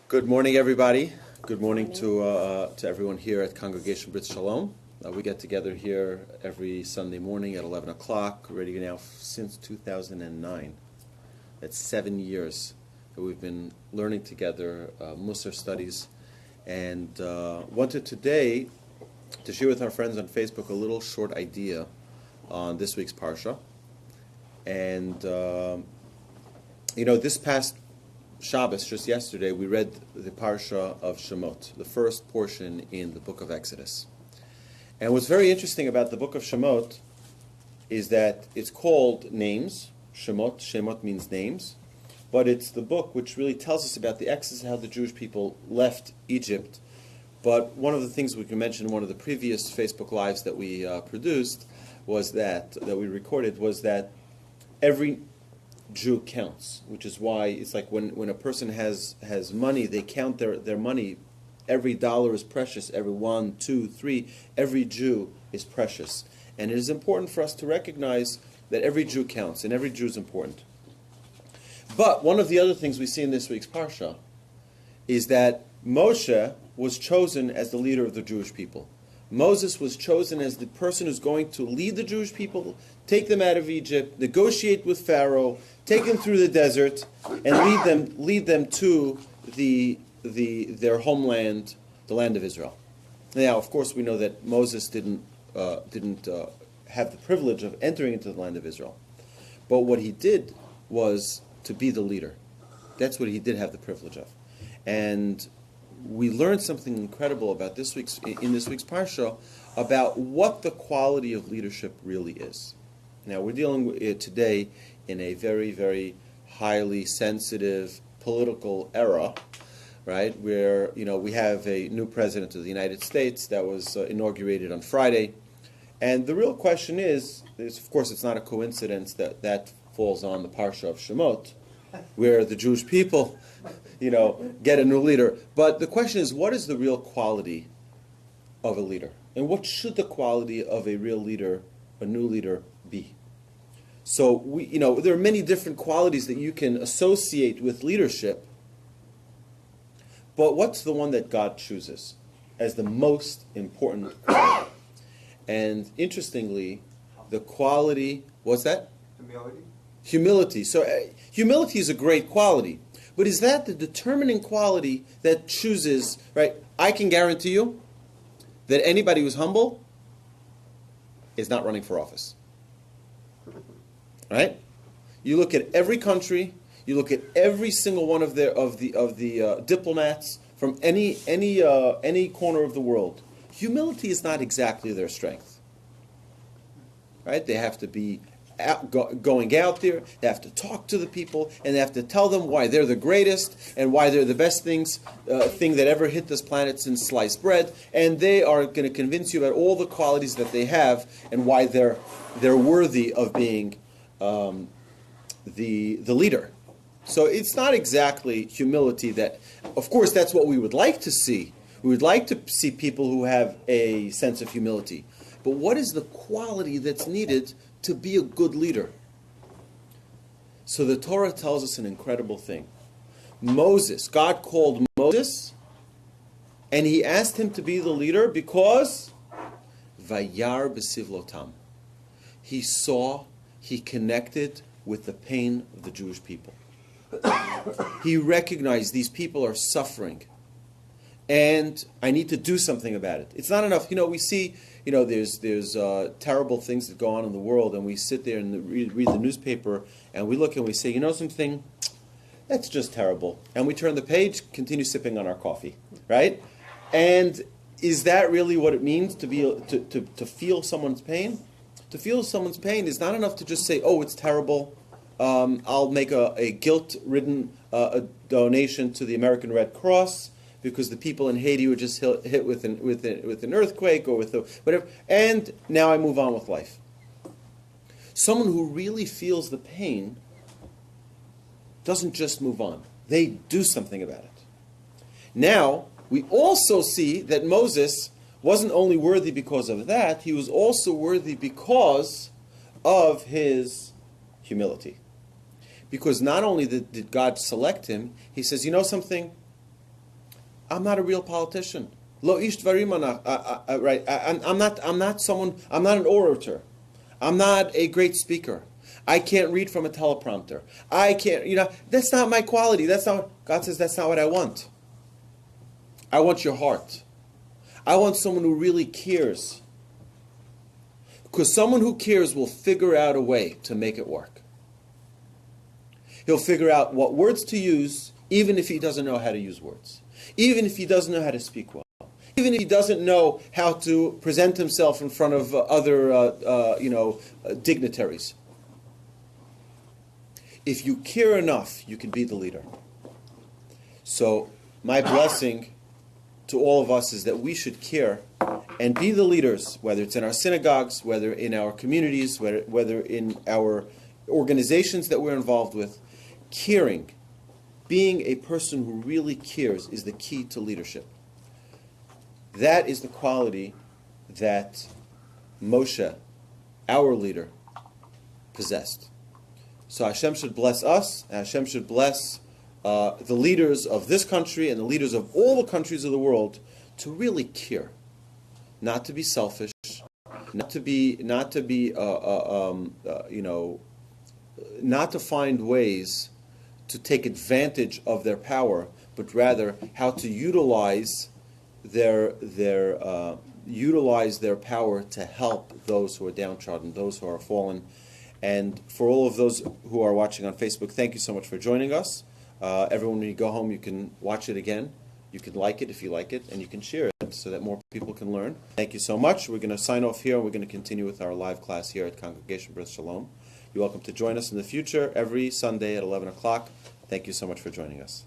Good morning, everybody. Good morning to everyone here at Congregation Brith Shalom. We get together here every Sunday morning at 11 o'clock, already now since 2009. That's 7 years that we've been learning together Musar studies, and wanted today to share with our friends on Facebook a little short idea on this week's Parsha. And, this past Shabbos, just yesterday, we read the Parsha of Shemot, the first portion in the book of Exodus. And what's very interesting about the book of Shemot is that it's called names. Shemot, Shemot means names. But it's the book which really tells us about the Exodus, how the Jewish people left Egypt. But one of the things we can mention in one of the previous Facebook Lives that we produced was that we recorded, was that every Jew counts, which is why it's like when a person has money, they count their money. Every dollar is precious. Every 1, 2, 3, every Jew is precious. And it is important for us to recognize that every Jew counts and every Jew is important. But one of the other things we see in this week's Parsha is that Moshe was chosen as the leader of the Jewish people. Moses was chosen as the person who's going to lead the Jewish people, take them out of Egypt, negotiate with Pharaoh, take them through the desert, and lead them to their homeland, the land of Israel. Now, of course, we know that Moses didn't have the privilege of entering into the land of Israel, but what he did was to be the leader. That's what he did have the privilege of, and we learned something incredible about in this week's Parsha about what the quality of leadership really is. Now, we're dealing with it today in a very, very highly sensitive political era, right? Where, we have a new president of the United States that was inaugurated on Friday. And the real question is, of course, it's not a coincidence that falls on the Parsha of Shemot, where the Jewish people get a new leader. But the question is, what is the real quality of a leader? And what should the quality of a real leader, a new leader, be? So, there are many different qualities that you can associate with leadership. But what's the one that God chooses as the most important quality? And interestingly, the quality, what's that? Humility. So, humility is a great quality. But is that the determining quality that chooses, right? I can guarantee you that anybody who's humble is not running for office. Right? You look at every country, you look at every single one of the diplomats from any corner of the world. Humility is not exactly their strength. Right? They have to be going out there, they have to talk to the people, and they have to tell them why they're the greatest and why they're the best thing that ever hit this planet since sliced bread, and they are going to convince you about all the qualities that they have and why they're worthy of being the leader. So it's not exactly humility that, of course, that's what we would like to see. We would like to see people who have a sense of humility. But what is the quality that's needed to be a good leader? So the Torah tells us an incredible thing. God called Moses, and he asked him to be the leader because Vayar b'sivlotam. He connected with the pain of the Jewish people. He recognized these people are suffering, and I need to do something about it. It's not enough. We see, there's terrible things that go on in the world, and we sit there and read the newspaper, and we look and we say, something, that's just terrible. And we turn the page, continue sipping on our coffee, right? And is that really what it means to feel someone's pain? To feel someone's pain is not enough to just say, oh, it's terrible. I'll make a guilt-ridden donation to the American Red Cross, because the people in Haiti were just hit with an earthquake or with whatever, and now I move on with life. Someone who really feels the pain doesn't just move on. They do something about it. Now, we also see that Moses wasn't only worthy because of that, he was also worthy because of his humility. Because not only did God select him, he says, something? I'm not a real politician. Lo ish dvarim right? I'm not someone. I'm not an orator. I'm not a great speaker. I can't read from a teleprompter. I can't. That's not my quality. That's not. God says that's not what I want. I want your heart. I want someone who really cares. Because someone who cares will figure out a way to make it work. He'll figure out what words to use, even if he doesn't know how to use words. Even if he doesn't know how to speak well. Even if he doesn't know how to present himself in front of other dignitaries. If you care enough, you can be the leader. So my blessing to all of us is that we should care and be the leaders, whether it's in our synagogues, whether in our communities, whether in our organizations that we're involved with. Caring, being a person who really cares, is the key to leadership. That is the quality that Moshe, our leader, possessed. So Hashem should bless us, and Hashem should bless the leaders of this country and the leaders of all the countries of the world to really care, not to be selfish, not to find ways to take advantage of their power, but rather how to utilize their power to help those who are downtrodden, those who are fallen. And for all of those who are watching on Facebook, thank you so much for joining us. Everyone, when you go home, you can watch it again. You can like it if you like it, and you can share it so that more people can learn. Thank you so much. We're going to sign off here, and we're going to continue with our live class here at Congregation Brith Shalom. You're welcome to join us in the future every Sunday at 11 o'clock. Thank you so much for joining us.